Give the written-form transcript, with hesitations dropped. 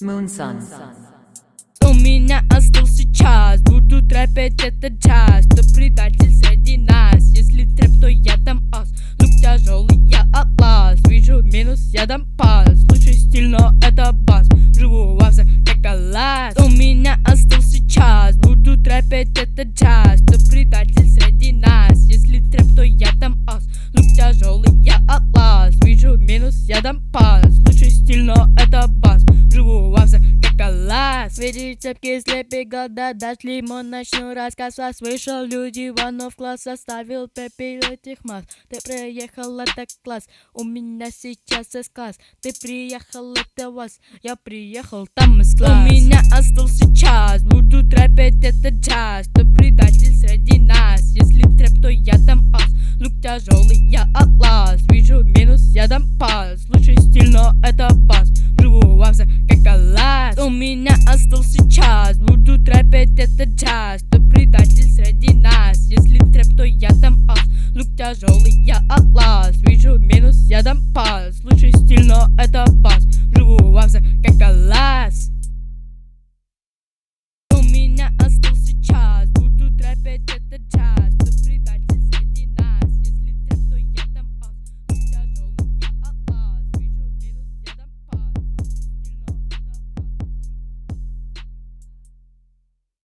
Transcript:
Moonsun. У меня остался час, буду трэпить этот час. Кто предатель среди нас? Если трэп, то я дам ас. Звук тяжелый, я атлас. Вижу минус, я дам пас. Лучший стиль, но это бас. Живу во все как калаш. У меня остался час, буду трэпить этот час. Кто предатель среди нас? Если трэп, то я дам ас. Звук тяжелый, я атлас. Вижу минус, я дам пас. Лучший стиль, но это бас. Живу во все как калаш. Видеть цепки, слепи года, дать лимон, начну рассказ. Вас вышел люди, Иванов класс, оставил пепел этих масс. Ты приехал, это класс, у меня сейчас С-класс. Ты приехал, это вас, я приехал, там из класс. У меня остался